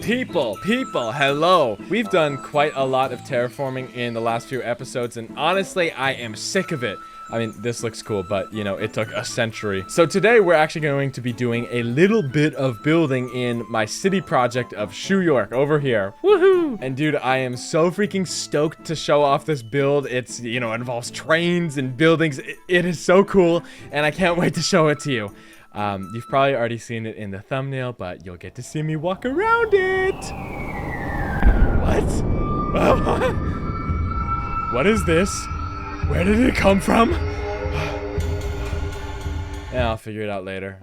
People, hello. We've done quite a lot of terraforming in the last few episodes, and honestly, I am sick of it. I mean, this looks cool, but, you know, it took a century. So today, we're actually going to be doing a little bit of building in my city project of Shoeler over here. Woohoo! And dude, I am so freaking stoked to show off this build. It's, you know, involves trains and buildings. It is so cool, and I can't wait to show it to you. You've probably already seen it in the thumbnail, but you'll get to see me walk around it. What? What is this? Where did it come from? Yeah, I'll figure it out later.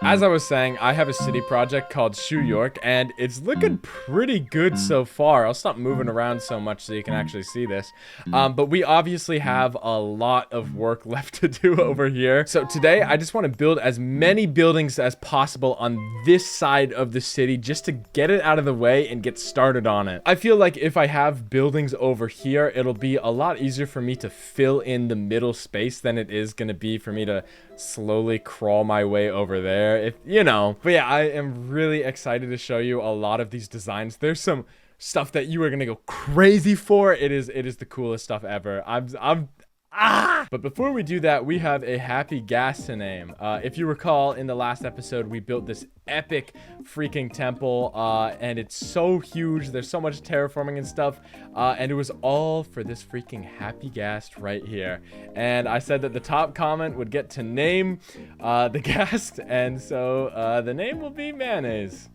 As I was saying, I have a city project called Shoeler, and it's looking pretty good so far. I'll stop moving around so much so you can actually see this. But we obviously have a lot of work left to do over here. So today, I just want to build as many buildings as possible on this side of the city just to get it out of the way and get started on it. I feel like if I have buildings over here, it'll be a lot easier for me to fill in the middle space than it is going to be for me to slowly crawl my way over there, if you know. But yeah, I am really excited to show you a lot of these designs. There's some stuff that you are gonna go crazy for. It is the coolest stuff ever. But before we do that, we have a happy gas to name. If you recall, in the last episode, we built this epic freaking temple, and it's so huge. There's so much terraforming and stuff, and it was all for this freaking happy ghast right here. And I said that the top comment would get to name the ghast, and so the name will be Mayonnaise.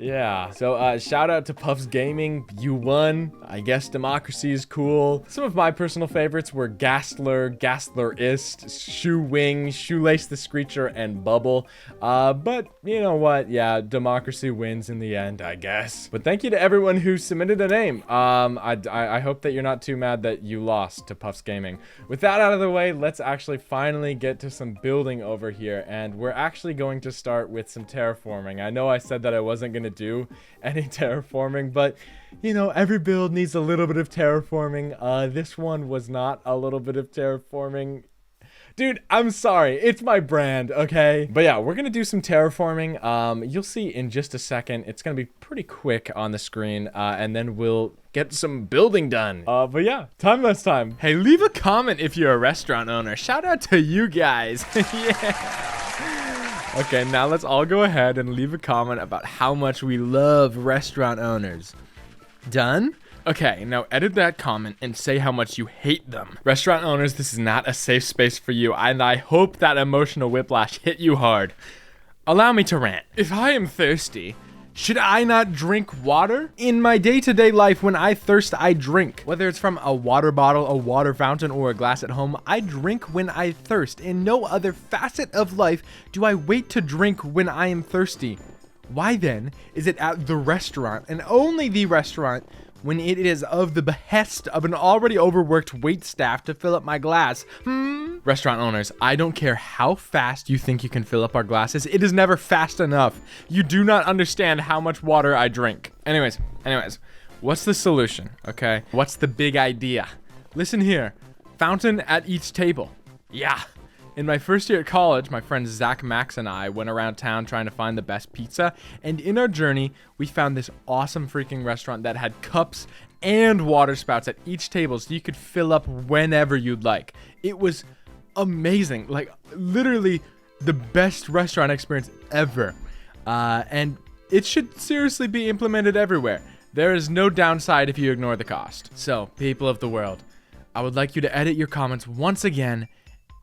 Yeah, so shout out to Puffs Gaming, you won. I guess democracy is cool. Some of my personal favorites were Gastler, Gastlerist, Shoe Wing, Shoelace the Screecher, and Bubble. But you know what? Yeah, democracy wins in the end, I guess. But thank you to everyone who submitted a name. I hope that you're not too mad that you lost to Puffs Gaming. With that out of the way, let's actually finally get to some building over here. And we're actually going to start with some terraforming. I know I said that I wasn't going to do any terraforming, but you know, every build needs a little bit of terraforming. This one was not a little bit of terraforming. Dude, I'm sorry, it's my brand, okay? But yeah, we're gonna do some terraforming. You'll see in just a second. It's gonna be pretty quick on the screen, and then we'll get some building done. But yeah, timeless time. Hey, leave a comment if you're a restaurant owner. Shout out to you guys. Yeah. Okay, now let's all go ahead and leave a comment about how much we love restaurant owners. Done? Okay, now edit that comment and say how much you hate them. Restaurant owners, this is not a safe space for you, and I hope that emotional whiplash hit you hard. Allow me to rant. If I am thirsty, should I not drink water? In my day-to-day life, when I thirst, I drink. Whether it's from a water bottle, a water fountain, or a glass at home, I drink when I thirst. In no other facet of life do I wait to drink when I am thirsty. Why then is it at the restaurant, and only the restaurant, when it is of the behest of an already overworked waitstaff to fill up my glass? Restaurant owners, I don't care how fast you think you can fill up our glasses. It is never fast enough. You do not understand how much water I drink. Anyways, what's the solution, okay? What's the big idea? Listen here, fountain at each table. Yeah. In my first year at college, my friends Zach, Max, and I went around town trying to find the best pizza, and in our journey, we found this awesome freaking restaurant that had cups and water spouts at each table so you could fill up whenever you'd like. It was amazing, like literally the best restaurant experience ever, and it should seriously be implemented everywhere. There is no downside if you ignore the cost. So, people of the world, I would like you to edit your comments once again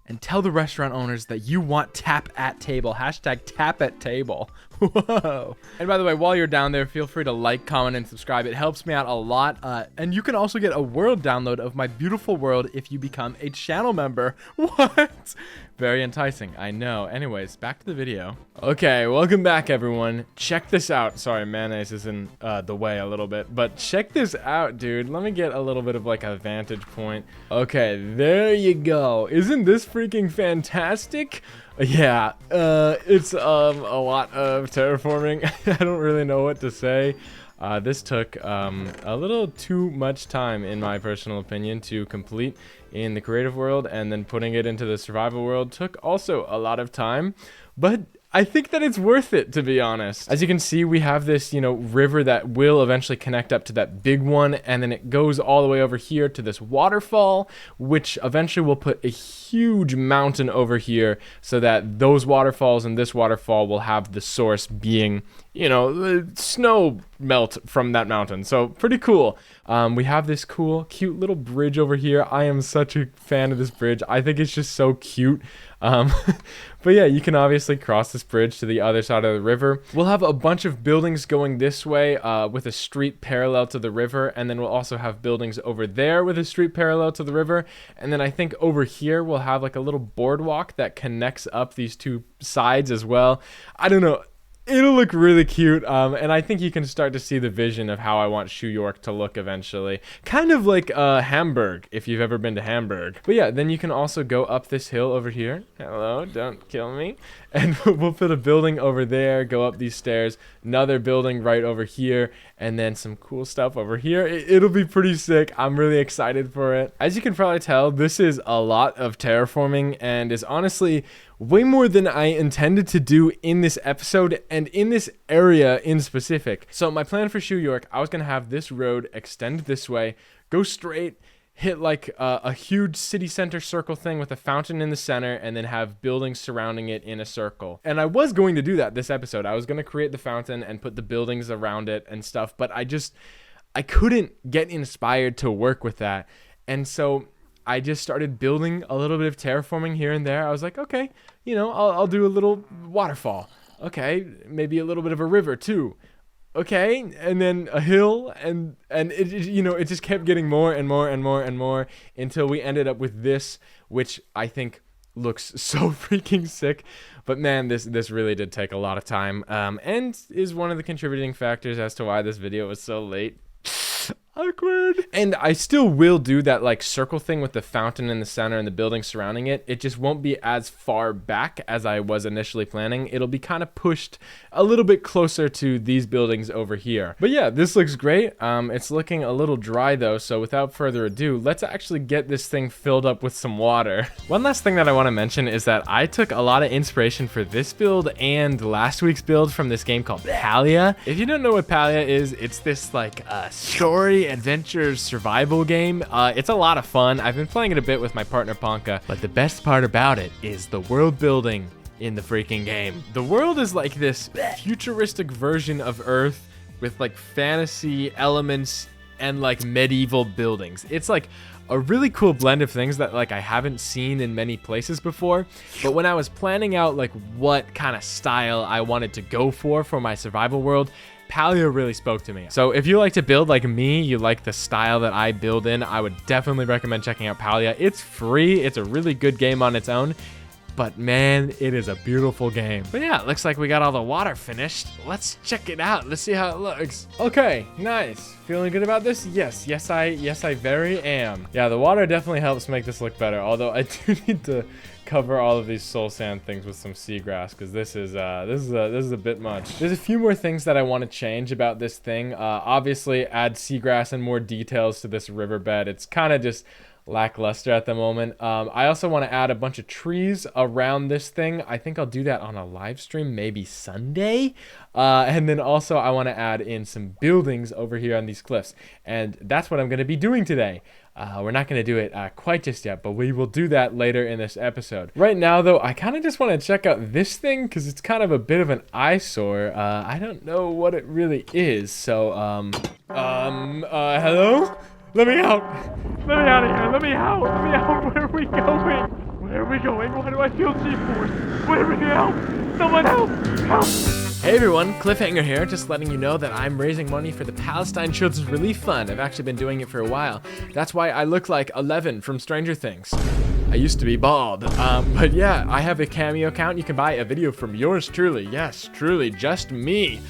and tell the restaurant owners that you want tap at table. Hashtag tap at table. Whoa. And by the way, while you're down there, feel free to like, comment, and subscribe. It helps me out a lot. And you can also get a world download of my beautiful world if you become a channel member. What? Very enticing, I know. Anyways, back to the video. Okay, welcome back, everyone. Check this out. Sorry, mayonnaise is in the way a little bit, but check this out, dude. Let me get a little bit of like a vantage point. Okay, there you go. Isn't this freaking fantastic? Yeah, it's a lot of terraforming. I don't really know what to say. This took a little too much time, in my personal opinion, to complete in the creative world, and then putting it into the survival world took also a lot of time. But I think that it's worth it, to be honest. As you can see, we have this, you know, river that will eventually connect up to that big one, and then it goes all the way over here to this waterfall, which eventually will put a huge mountain over here so that those waterfalls and this waterfall will have the source being, you know, the snow melt from that mountain. So pretty cool. We have this cool, cute little bridge over here. I am such a fan of this bridge. I think it's just so cute. But yeah, you can obviously cross this bridge to the other side of the river. We'll have a bunch of buildings going this way with a street parallel to the river, and then we'll also have buildings over there with a street parallel to the river. And then I think over here we'll have like a little boardwalk that connects up these two sides as well. I don't know. It'll look really cute, and I think you can start to see the vision of how I want Shoe York to look eventually. Kind of like Hamburg, if you've ever been to Hamburg. But yeah, then you can also go up this hill over here. Hello, don't kill me. And we'll put a building over there, go up these stairs, another building right over here, and then some cool stuff over here. It'll be pretty sick. I'm really excited for it. As you can probably tell, this is a lot of terraforming and is honestly way more than I intended to do in this episode and in this area in specific. So my plan for Shoe York, I was going to have this road extend this way, go straight, hit like a huge city center circle thing with a fountain in the center, and then have buildings surrounding it in a circle. And I was going to do that this episode. I was going to create the fountain and put the buildings around it and stuff, but I couldn't get inspired to work with that. And so I just started building a little bit of terraforming here and there. I was like, okay, you know, I'll do a little waterfall. Okay, maybe a little bit of a river too. Okay, and then a hill, and it, you know, it just kept getting more and more and more and more until we ended up with this, which I think looks so freaking sick. But man, this really did take a lot of time, and is one of the contributing factors as to why this video was so late. Awkward. And I still will do that like circle thing with the fountain in the center and the building surrounding it. It just won't be as far back as I was initially planning. It'll be kind of pushed a little bit closer to these buildings over here. But yeah, this looks great. It's looking a little dry though, so without further ado, let's actually get this thing filled up with some water. One last thing that I want to mention is that I took a lot of inspiration for this build and last week's build from this game called Palia. If you don't know what Palia is, it's this like story adventure survival game. It's a lot of fun. I've been playing it a bit with my partner Ponka, but the best part about it is the world building in the freaking game. The world is like this futuristic version of Earth with like fantasy elements and like medieval buildings. It's like a really cool blend of things that like I haven't seen in many places before. But when I was planning out like what kind of style I wanted to go for my survival world, Palia really spoke to me. So if you like to build like me, you like the style that I build in, I would definitely recommend checking out Palia. It's free. It's a really good game on its own. But man, it is a beautiful game. But yeah, it looks like we got all the water finished. Let's check it out. Let's see how it looks. Okay, nice. Feeling good about this? Yes, I very am. Yeah, the water definitely helps make this look better. Although I do need to cover all of these soul sand things with some seagrass because this is a bit much. There's a few more things that I want to change about this thing. Obviously, add seagrass and more details to this riverbed. It's kind of just lackluster at the moment. I also want to add a bunch of trees around this thing. I think I'll do that on a live stream, maybe Sunday. And then also I want to add in some buildings over here on these cliffs. And that's what I'm going to be doing today. We're not going to do it quite just yet, but we will do that later in this episode. Right now, though, I kind of just want to check out this thing because it's kind of a bit of an eyesore. I don't know what it really is. So, hello? Let me out. Let me out of here. Let me out. Let me out. Where are we going? Where are we going? Why do I feel G-force? Where are we help? Someone help. Help. Hey everyone, Cliffhanger here, just letting you know that I'm raising money for the Palestine Children's Relief Fund. I've actually been doing it for a while. That's why I look like 11 from Stranger Things. I used to be bald. But yeah, I have a Cameo account. You can buy a video from yours truly. Yes, truly, just me.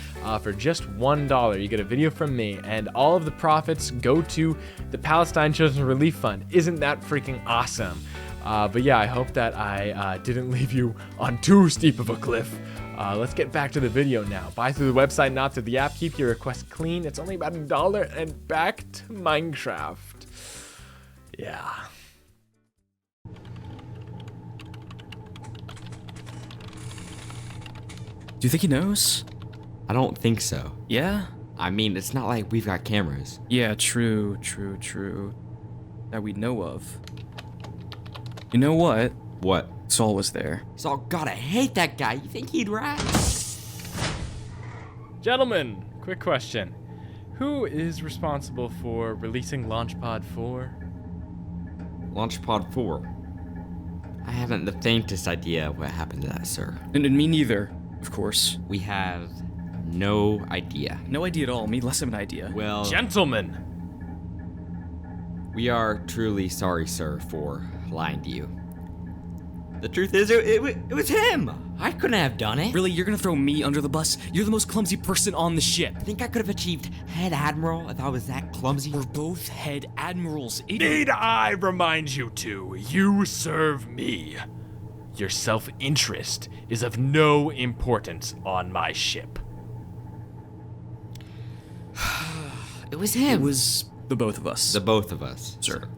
For just $1, you get a video from me, and all of the profits go to the Palestine Children's Relief Fund. Isn't that freaking awesome? But yeah, I hope that I didn't leave you on too steep of a cliff. Let's get back to the video now. Buy through the website, not through the app. Keep your requests clean. It's only about $1, and back to Minecraft. Yeah. Do you think he knows? I don't think so. Yeah? I mean, it's not like we've got cameras. Yeah, true. That we know of. You know what? What? Saul was there. Saul, God, I hate that guy. You think he'd rat? Gentlemen, quick question. Who is responsible for releasing LaunchPod 4? LaunchPod 4. I haven't the faintest idea what happened to that, sir. And me neither, of course. We have no idea. No idea at all. Me less of an idea. Well, Gentlemen! we are truly sorry, sir, for lying to you. The truth is, it was him. I couldn't have done it. Really, you're gonna throw me under the bus? You're the most clumsy person on the ship. I think I could have achieved head admiral if I was that clumsy. We're both head admirals. Need I remind you two, you serve me. Your self-interest is of no importance on my ship. It was him. It was the both of us. The both of us, Sir.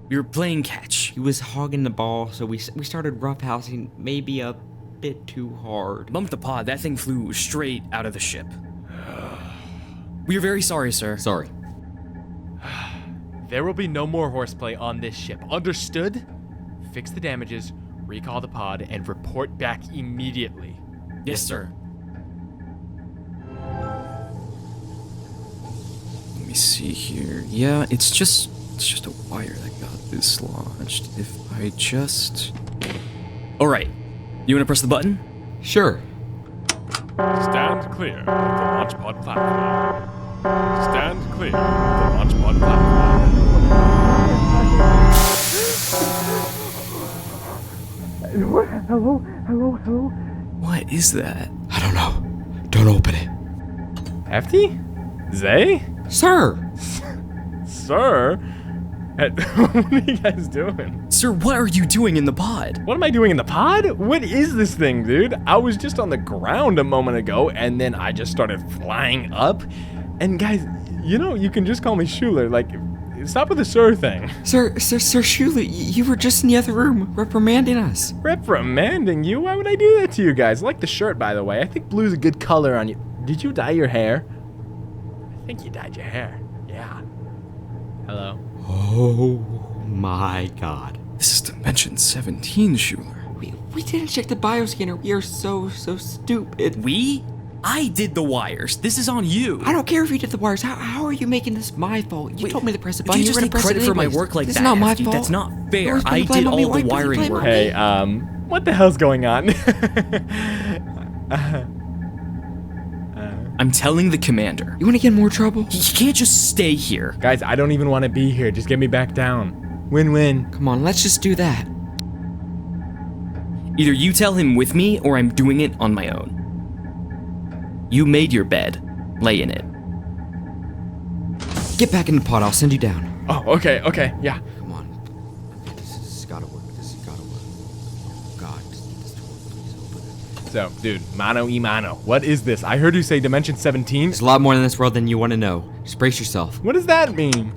We were playing catch. He was hogging the ball, so we started roughhousing maybe a bit too hard. Bumped the pod. That thing flew straight out of the ship. We are very sorry, sir. Sorry. There will be no more horseplay on this ship. Understood? Fix the damages, recall the pod, and report back immediately. Yes, sir. Let me see here. Yeah, it's just a wire that got dislodged. If I just... All right. You want to press the button? Sure. Stand clear of the LaunchPod platform. Stand clear of the LaunchPod platform. Hello? What is that? I don't know. Don't open it. Hefty? Zay? Sir! Sir? What are you guys doing? Sir, what are you doing in the pod? What am I doing in the pod? What is this thing, dude? I was just on the ground a moment ago, and then I just started flying up. And guys, you know, you can just call me Shoeler. Like, stop with the sir thing. Sir Shoeler, you were just in the other room reprimanding us. Reprimanding you? Why would I do that to you guys? I like the shirt, by the way. I think blue's a good color on you. Did you dye your hair? I think you dyed your hair. Yeah. Hello? Oh my God. This is Dimension 17, Shoeler. We didn't check the bioscanner. We are so stupid. We? I did the wires. This is on you. I don't care if you did the wires. How are you making this my fault? You told me to press the button. You just were take gonna press credit it for my anyways. work like This that. is not my Hefty. fault. That's not You're fair. supposed to I blame did on me. all Why the you wiring blame work. on me? Hey, what the hell's going on? I'm telling the commander. You want to get in more trouble? He can't just stay here. Guys, I don't even want to be here. Just get me back down. Win-win. Come on, let's just do that. Either you tell him with me, or I'm doing it on my own. You made your bed. Lay in it. Get back in the pod. I'll send you down. Oh, okay, yeah. Come on. This has gotta work. Oh, God, just get this to work. Please open it. So, dude, mano y mano. What is this? I heard you say Dimension 17. There's a lot more in this world than you want to know. Just brace yourself. What does that mean?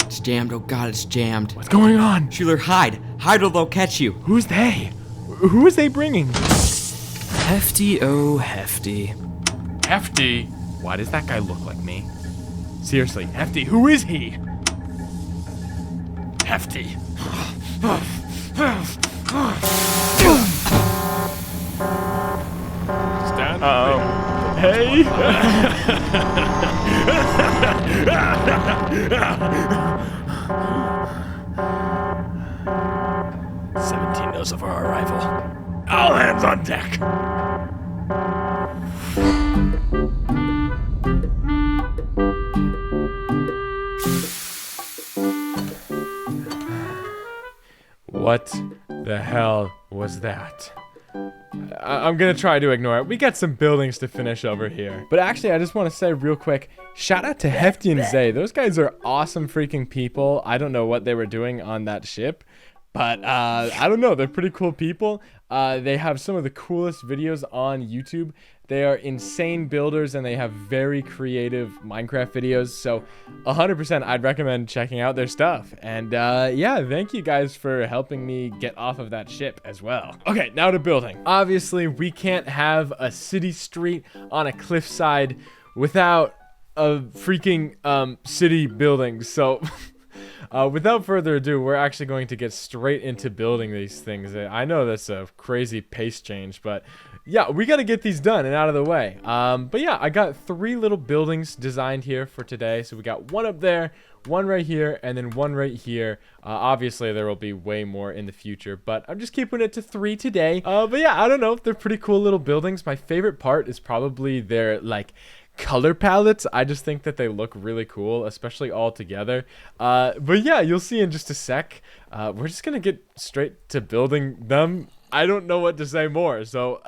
It's jammed. Oh, God, it's jammed. What's going on? Shoeler, hide. Hide or they'll catch you. Who's they? Who is they bringing? Hefty, oh hefty. Hefty? Why does that guy look like me? Seriously, Hefty, who is he? Hefty. Stand Hey. 17 knows of our arrival. All hands on deck. What the hell was that? I'm gonna try to ignore it. We got some buildings to finish over here. But actually, I just want to say real quick, shout out to Hefty and Zay. Those guys are awesome freaking people. I don't know what they were doing on that ship, but I don't know. They're pretty cool people. They have some of the coolest videos on YouTube. They are insane builders and they have very creative Minecraft videos. So 100% I'd recommend checking out their stuff. And yeah, thank you guys for helping me get off of that ship as well. Okay, now to building. Obviously, we can't have a city street on a cliffside without a freaking city building. So without further ado, we're actually going to get straight into building these things. I know that's a crazy pace change, but yeah, we got to get these done and out of the way. But yeah, I got 3 little buildings designed here for today. So we got one up there, one right here, and then one right here. Obviously, there will be way more in the future, but I'm just keeping it to 3 today. But yeah, I don't know. They're pretty cool little buildings. My favorite part is probably their, like, color palettes. I just think that they look really cool, especially all together. But yeah, you'll see in just a sec. We're just gonna get straight to building them. I don't know what to say more, so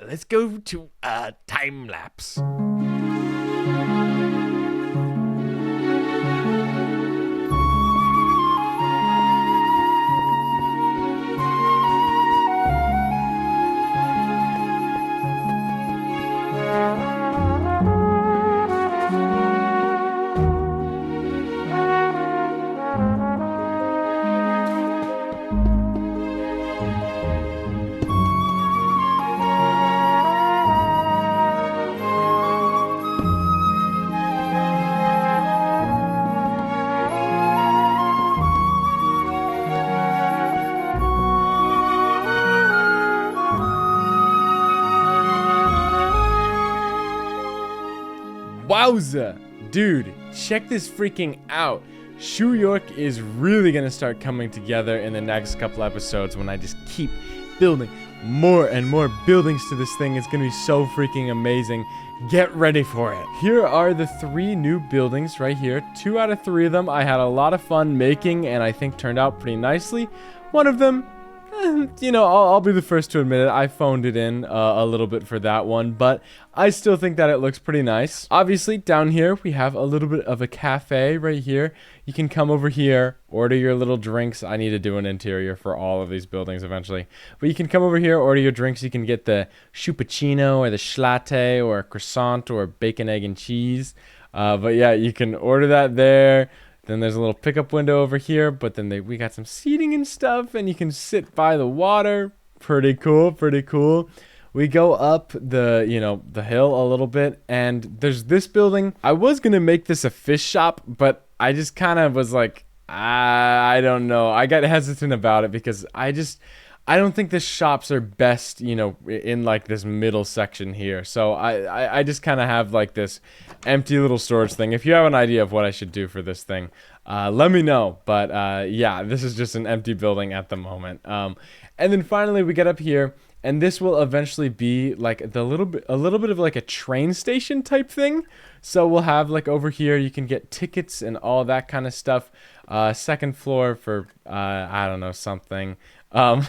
let's go to time lapse. Wowza! Dude, check this freaking out. Shoeler is really gonna start coming together in the next couple episodes when I just keep building more and more buildings to this thing. It's gonna be so freaking amazing. Get ready for it. Here are the 3 new buildings right here. 2 out of 3 of them I had a lot of fun making and I think turned out pretty nicely. One of them, you know, I'll be the first to admit it. I phoned it in a little bit for that one, but I still think that it looks pretty nice. Obviously, down here, we have a little bit of a cafe right here. You can come over here, order your little drinks. I need to do an interior for all of these buildings eventually. But you can come over here, order your drinks. You can get the chuppuccino or the schlatte or a croissant or bacon, egg, and cheese. But yeah, you can order that there. Then there's a little pickup window over here, but then we got some seating and stuff, and you can sit by the water. Pretty cool, pretty cool. We go up the, you know, the hill a little bit, and there's this building. I was going to make this a fish shop, but I just kind of was like, I don't know. I got hesitant about it because I don't think the shops are best, you know, in like this middle section here. So I just kind of have like this empty little storage thing. If you have an idea of what I should do for this thing, let me know. But yeah, this is just an empty building at the moment. And then finally we get up here, and this will eventually be like a little bit of like a train station type thing. So we'll have like over here, you can get tickets and all that kind of stuff. Second floor for, I don't know, something. And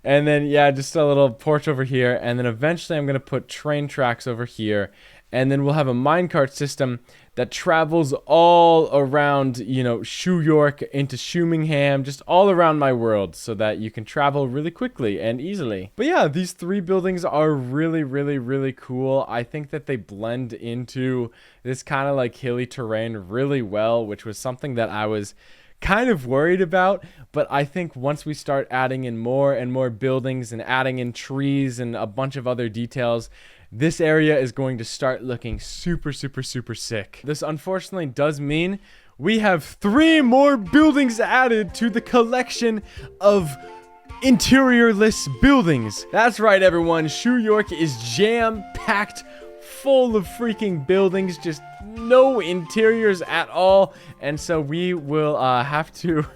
then, yeah, just a little porch over here. And then eventually I'm going to put train tracks over here. And then we'll have a minecart system that travels all around, you know, Shoeler into Shoemingham, just all around my world so that you can travel really quickly and easily. But yeah, these 3 buildings are really, really, really cool. I think that they blend into this kind of like hilly terrain really well, which was something that I was kind of worried about, but I think once we start adding in more and more buildings and adding in trees and a bunch of other details, this area is going to start looking super, super, super sick. This unfortunately does mean we have 3 more buildings added to the collection of interiorless buildings. That's right, everyone. Shoeler is jam-packed full of freaking buildings, just no interiors at all. And so we will have to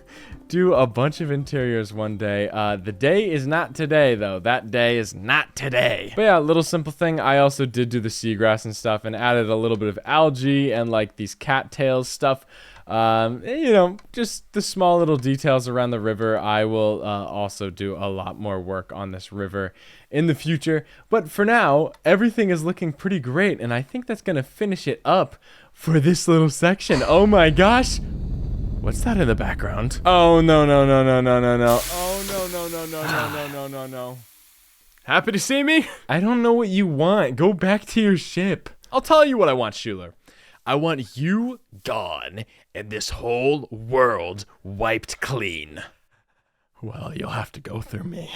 do a bunch of interiors one day. The day is not today, though. That day is not today. But yeah, little simple thing. I also did do the seagrass and stuff and added a little bit of algae and like these cattails stuff. You know, just the small little details around the river. I will also do a lot more work on this river in the future. But for now, everything is looking pretty great, and I think that's going to finish it up for this little section. Oh my gosh. What's that in the background? Oh, no, no, no, no, no, no, no. Oh, no, no, no, no, no, no, no, no, no. Happy to see me? I don't know what you want. Go back to your ship. I'll tell you what I want, Shoeler. I want you gone and this whole world wiped clean. Well, you'll have to go through me.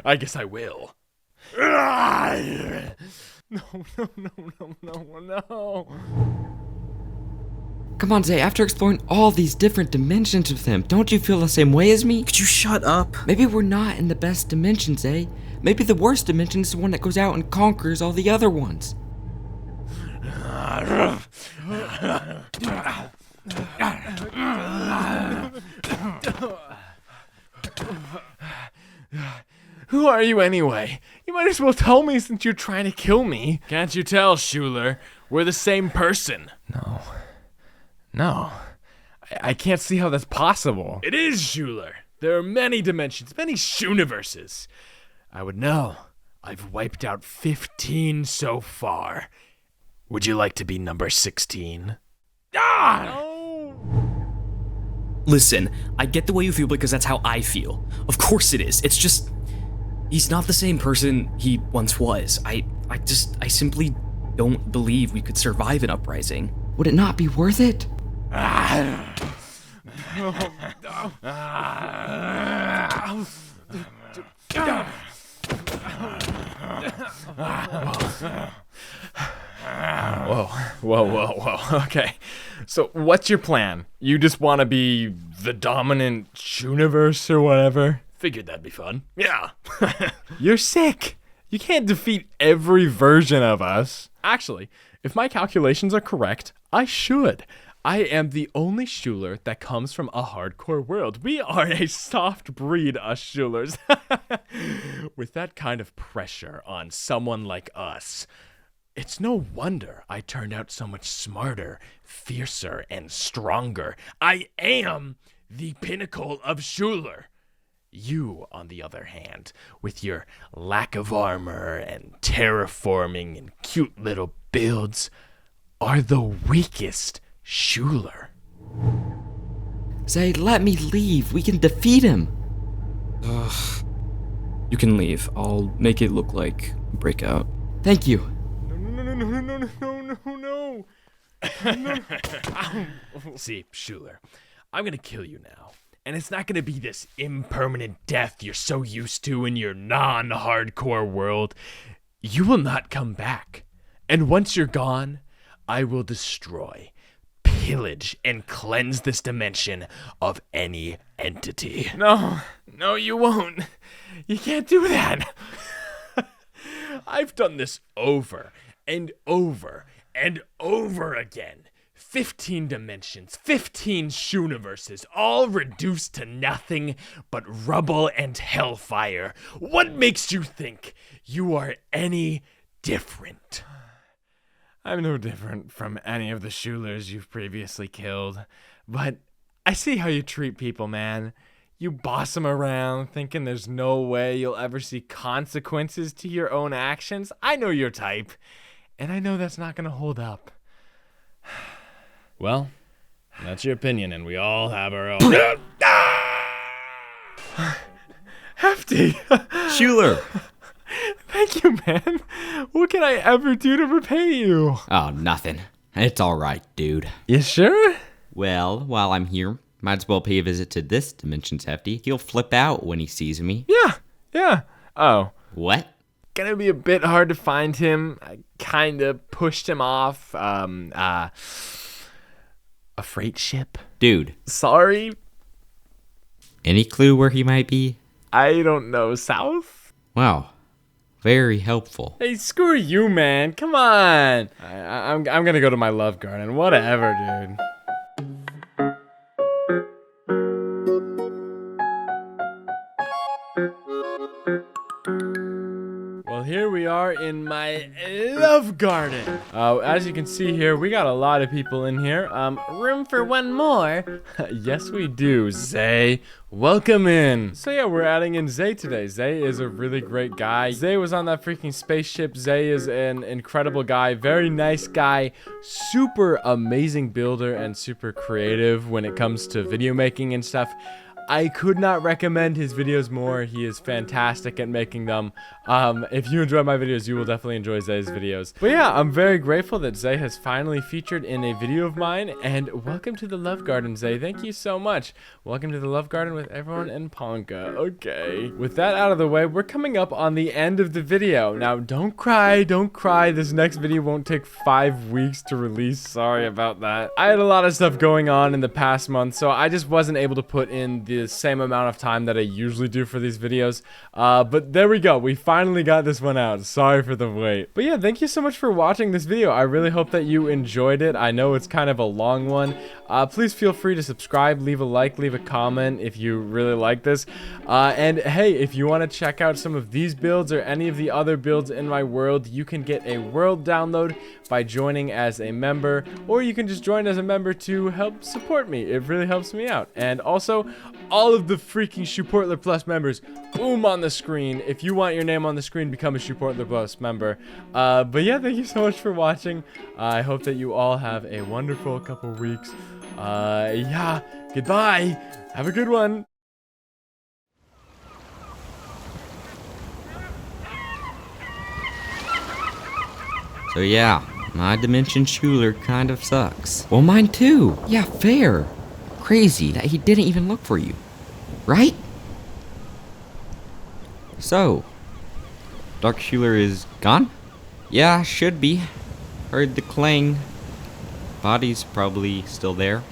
I guess I will. No. Come on, Zay, after exploring all these different dimensions with him, don't you feel the same way as me? Could you shut up? Maybe we're not in the best dimension, Zay. Maybe the worst dimension is the one that goes out and conquers all the other ones. Who are you anyway? You might as well tell me since you're trying to kill me. Can't you tell, Shoeler? We're the same person. No. I can't see how that's possible. It is, Shoeler. There are many dimensions, many Shooniverses. I would know. I've wiped out 15 so far. Would you like to be number 16? No! Listen, I get the way you feel because that's how I feel. Of course it is. It's just, he's not the same person he once was. I simply don't believe we could survive an uprising. Would it not be worth it? Whoa. Okay. So what's your plan? You just want to be the dominant Shooniverse or whatever? Figured that'd be fun. Yeah. You're sick. You can't defeat every version of us. Actually, if my calculations are correct, I should. I am the only Shoeler that comes from a hardcore world. We are a soft breed, us Shoelers. With that kind of pressure on someone like us, it's no wonder I turned out so much smarter, fiercer, and stronger. I am the pinnacle of Shoeler. You, on the other hand, with your lack of armor and terraforming and cute little builds, are the weakest Shoeler. Zay, let me leave. We can defeat him. You can leave. I'll make it look like a breakout. Thank you. No. See, Shoeler, I'm gonna kill you now. And it's not gonna be this impermanent death you're so used to in your non-hardcore world. You will not come back. And once you're gone, I will destroy, pillage, and cleanse this dimension of any entity. No, you won't. You can't do that. I've done this over and over and over again. 15 dimensions, 15 Shooniverses, all reduced to nothing but rubble and hellfire. What makes you think you are any different? I'm no different from any of the Shoelers you've previously killed, but I see how you treat people, man. You boss them around, thinking there's no way you'll ever see consequences to your own actions. I know your type, and I know that's not gonna hold up. Well, that's your opinion, and we all have our own. Hefty! Shoeler! Thank you, man. What can I ever do to repay you? Oh, nothing. It's alright, dude. You sure? Well, while I'm here, might as well pay a visit to this dimension's Hefty. He'll flip out when he sees me. Yeah. Oh. What? Gonna be a bit hard to find him. I kinda pushed him off, a freight ship. Dude. Sorry. Any clue where he might be? I don't know. South? Wow. Very helpful. Hey, screw you, man. Come on. I'm gonna go to my love garden. Whatever, dude. Well, here we are in my love garden. As you can see here, we got a lot of people in here. Room for one more. Yes, we do. Zay, welcome in. So yeah, we're adding in Zay today. Zay is a really great guy. Zay was on that freaking spaceship. Zay is an incredible guy, very nice guy, super amazing builder, and super creative when it comes to video making and stuff. I could not recommend his videos more. He is fantastic at making them. If you enjoy my videos, you will definitely enjoy Zay's videos. But yeah, I'm very grateful that Zay has finally featured in a video of mine, and welcome to the Love Garden, Zay. Thank you so much. Welcome to the Love Garden with everyone in Ponca. Okay. With that out of the way, we're coming up on the end of the video. Now, don't cry, don't cry. This next video won't take 5 weeks to release. Sorry about that. I had a lot of stuff going on in the past month, so I just wasn't able to put in the same amount of time that I usually do for these videos. But there we go. We finally got this one out. Sorry for the wait. But yeah, thank you so much for watching this video. I really hope that you enjoyed it. I know it's kind of a long one. Please feel free to subscribe, leave a like, leave a comment if you really like this. And hey, if you want to check out some of these builds or any of the other builds in my world, you can get a world download by joining as a member, or you can just join as a member to help support me. It really helps me out. And also, all of the freaking Shoeportler Plus members, boom, on the screen. If you want your name on the screen, become a Shoeportler Plus member. But yeah, thank you so much for watching. I hope that you all have a wonderful couple weeks. Yeah, goodbye. Have a good one. So yeah, my dimension Shoeler kind of sucks. Well, mine too. Yeah, fair. Crazy that he didn't even look for you. Right? So, Dark Shoeler is gone? Yeah, should be. Heard the clang. Body's probably still there.